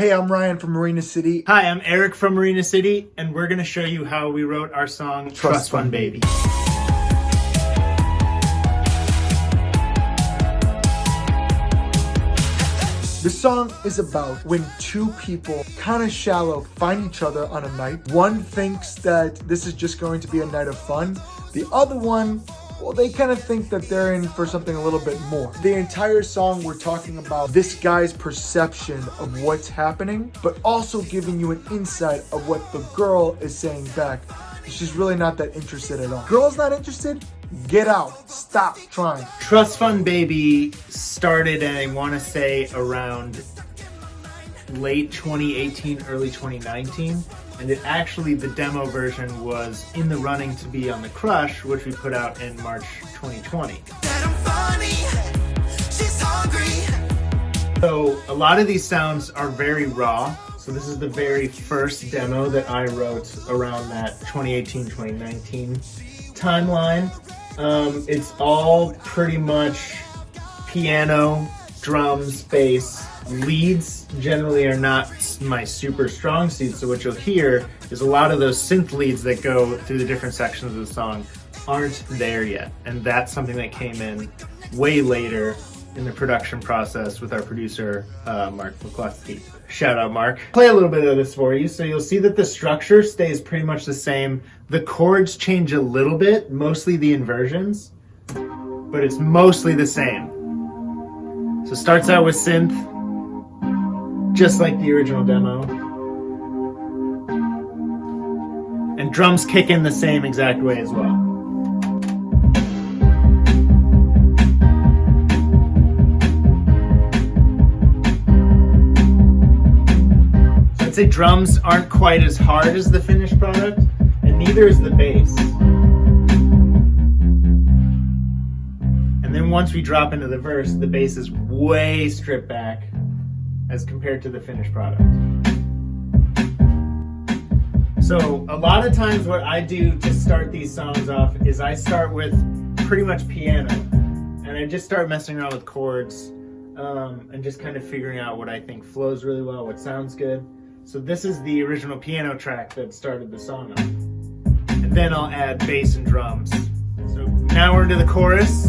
Hey, I'm Ryan from Marina City. Hi, I'm Eric from Marina City, and we're going to show you how we wrote our song, Trust Fund Baby. The song is about when two people, kind of shallow, find each other on a night. One thinks that this is just going to be a night of fun. The other one, well, they kind of think that they're in for something a little bit more. The entire song, we're talking about this guy's perception of what's happening, but also giving you an insight of what the girl is saying back. She's really not that interested at all. Girl's not interested? Get out. Stop trying. Trust Fund Baby started, I want to say, around late 2018, early 2019. And it actually, the demo version was in the running to be on The Crush, which we put out in March 2020. So a lot of these sounds are very raw. So this is the very first demo that I wrote around that 2018-2019 timeline. It's all pretty much piano, drums, bass. Leads generally are not my super strong suit, so what you'll hear is a lot of those synth leads that go through the different sections of the song aren't there yet. And that's something that came in way later in the production process with our producer, Mark McCluskey. Shout out, Mark. Play a little bit of this for you. So you'll see that the structure stays pretty much the same. The chords change a little bit, mostly the inversions, but it's mostly the same. So it starts out with synth, just like the original demo. And drums kick in the same exact way as well. I'd say drums aren't quite as hard as the finished product, and neither is the bass. And then once we drop into the verse, the bass is way stripped back as compared to the finished product. So a lot of times what I do to start these songs off is I start with pretty much piano, and I just start messing around with chords and just kind of figuring out what I think flows really well, what sounds good. So this is the original piano track that started the song off. And then I'll add bass and drums. So now we're into the chorus.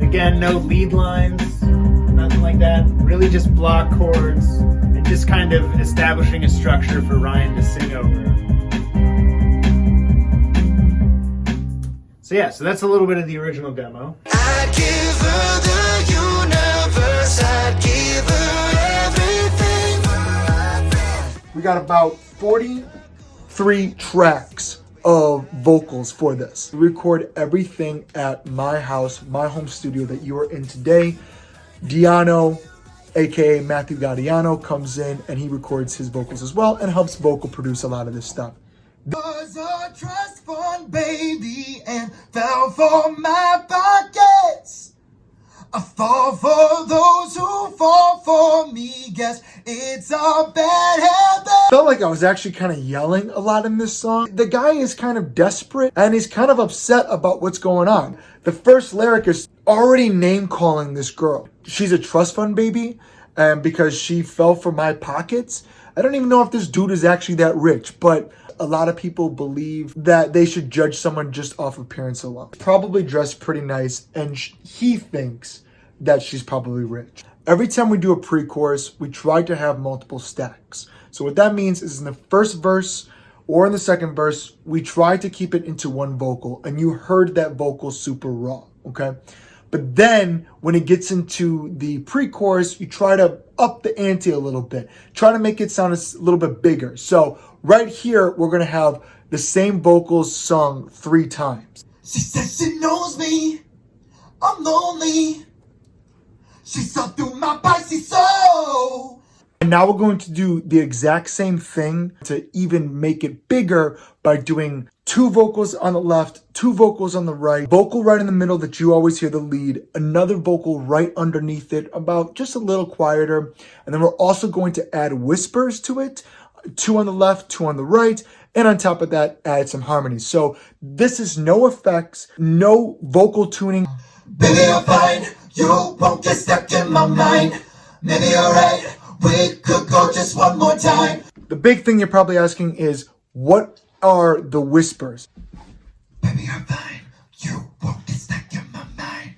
Again, no lead lines, nothing like that. Really just block chords and just kind of establishing a structure for Ryan to sing over. So yeah, so that's a little bit of the original demo. I'd give her the universe, I'd give her everything. We got about 43 tracks of vocals for this. We record everything at my house, my home studio that you are in today. Diano, aka Matthew Gaudiano, comes in and he records his vocals as well and helps vocal produce a lot of this stuff. Was a trust fund baby and fell for my pockets. I fall for those who fall for me. Guess it's a bad habit. Felt like I was actually kind of yelling a lot in this song. The guy is kind of desperate and he's kind of upset about what's going on. The first lyric is already name calling this girl. She's a trust fund baby, and because she fell for my pockets. I don't even know if this dude is actually that rich, but a lot of people believe that they should judge someone just off appearance alone. Probably dressed pretty nice, and he thinks that she's probably rich. Every time we do a pre-chorus, we try to have multiple stacks. So what that means is in the first verse or in the second verse, we try to keep it into one vocal, and you heard that vocal super raw, okay? But then when it gets into the pre-chorus, you try to up the ante a little bit. Try to make it sound a little bit bigger. So right here, we're gonna have the same vocals sung 3 times. She says she knows me, I'm lonely. She saw through my spicy soul. And now we're going to do the exact same thing to even make it bigger by doing 2 vocals on the left, 2 vocals on the right, vocal right in the middle that you always hear the lead, another vocal right underneath it, about just a little quieter. And then we're also going to add whispers to it, 2 on the left, 2 on the right, and on top of that, add some harmonies. So this is no effects, no vocal tuning. Baby, I'm fine. You won't get stuck in my mind. Maybe you're right. We could go just The big thing you're probably asking is, what are the whispers? Baby, you're fine. You won't get stuck in my mind.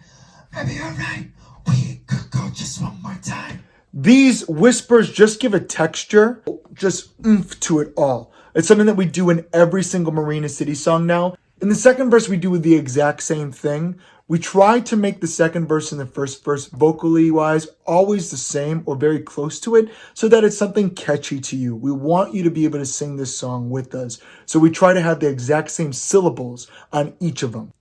Baby, you're right. We could go just one more time. These whispers just give a texture, just oomph to it all. It's something that we do in every single Marina City song now. In the second verse, we do the exact same thing. We try to make the second verse and the first verse, vocally wise, always the same or very close to it, so that it's something catchy to you. We want you to be able to sing this song with us. So we try to have the exact same syllables on each of them.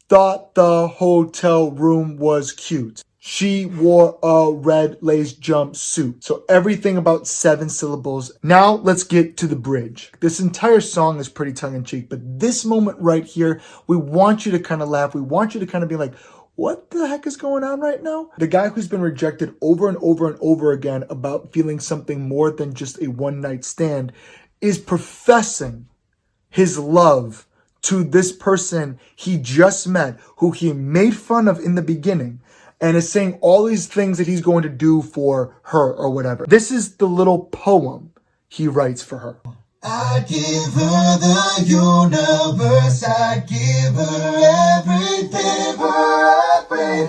Thought the hotel room was cute. She wore a red lace jumpsuit. So everything about 7 syllables. Now let's get to the bridge. This entire song is pretty tongue-in-cheek, but this moment right here, we want you to kind of laugh. We want you to kind of be like, what the heck is going on right now? The guy who's been rejected over and over and over again about feeling something more than just a one-night stand is professing his love to this person he just met, who he made fun of in the beginning, and is saying all these things that he's going to do for her or whatever. This is the little poem he writes for her. I give her the universe, I give her everything,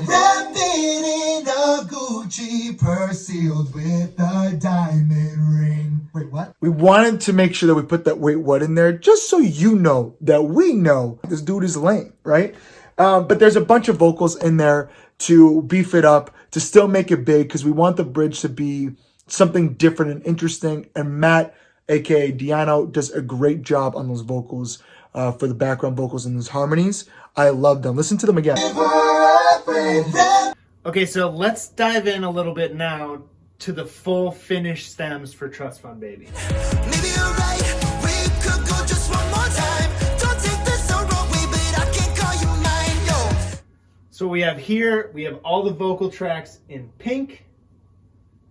wrapped it in a Gucci purse, sealed with a diamond ring. Wait, what? We wanted to make sure that we put that wait what in there, just so you know that we know this dude is lame, right? But there's a bunch of vocals in there to beef it up, to still make it big, because we want the bridge to be something different and interesting. And Matt, aka Diano, does a great job on those vocals, for the background vocals and those harmonies. I love them. Listen to them again. Okay, so let's dive in a little bit now to the full finished stems for Trust Fund Baby. Maybe you're right, we could go just one more time. Don't take this the wrong way, but I can't call you mine, yo. So we have here, we have all the vocal tracks in pink.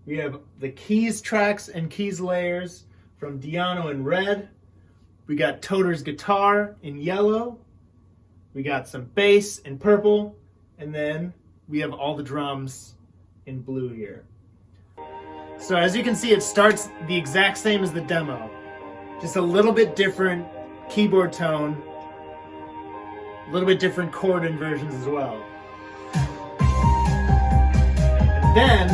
We have the keys tracks and keys layers from Diano in red. We got Toter's guitar in yellow. We got some bass in purple. And then we have all the drums in blue here. So as you can see, it starts the exact same as the demo. Just a little bit different keyboard tone. A little bit different chord inversions as well. And then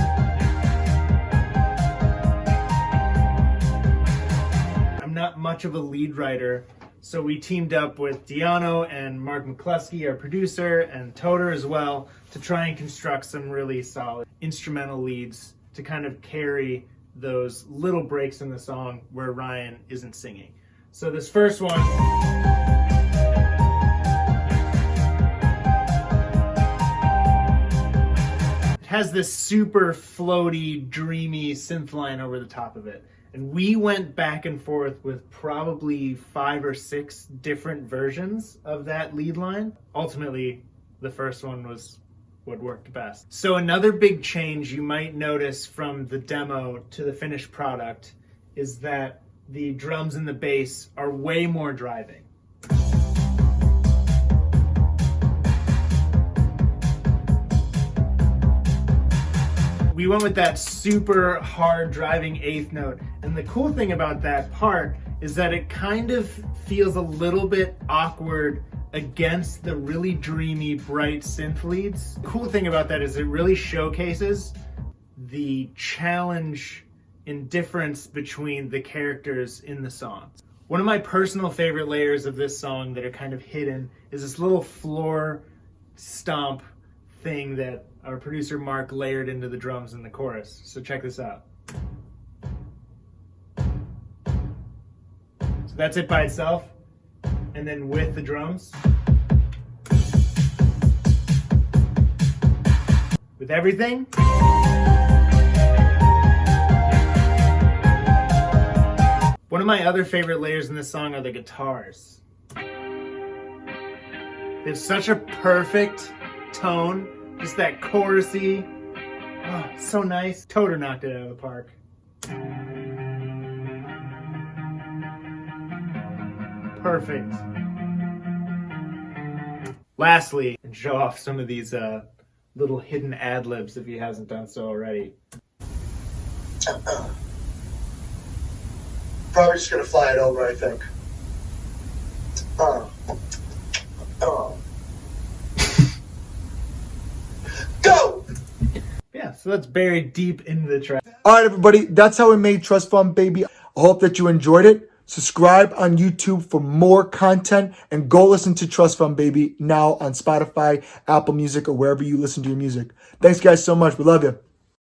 I'm not much of a lead writer, so we teamed up with Diano and Mark McCluskey, our producer, and Toter as well, to try and construct some really solid instrumental leads to kind of carry those little breaks in the song where Ryan isn't singing. So this first one, it has this super floaty, dreamy synth line over the top of it. And we went back and forth with probably 5 or 6 different versions of that lead line. Ultimately, the first one was what worked best. So another big change you might notice from the demo to the finished product is that the drums and the bass are way more driving. We went with that super hard driving 8th note. And the cool thing about that part is that it kind of feels a little bit awkward against the really dreamy, bright synth leads. The cool thing about that is it really showcases the challenge and difference between the characters in the songs. One of my personal favorite layers of this song that are kind of hidden is this little floor stomp thing that our producer Mark layered into the drums in the chorus. So check this out. So that's it by itself. And then with the drums. With everything. One of my other favorite layers in this song are the guitars. It's such a perfect tone. Just that chorusy. Oh, so nice. Toter knocked it out of the park. Perfect. Lastly, and show off some of these little hidden ad-libs if he hasn't done so already. we're just gonna fly it over, I think. Go! Yeah, so that's buried deep into the track. All right, everybody, that's how we made Trust Fund Baby. I hope that you enjoyed it. Subscribe on YouTube for more content and go listen to Trust Fund Baby now on Spotify, Apple Music, or wherever you listen to your music. Thanks, guys, so much. We love you.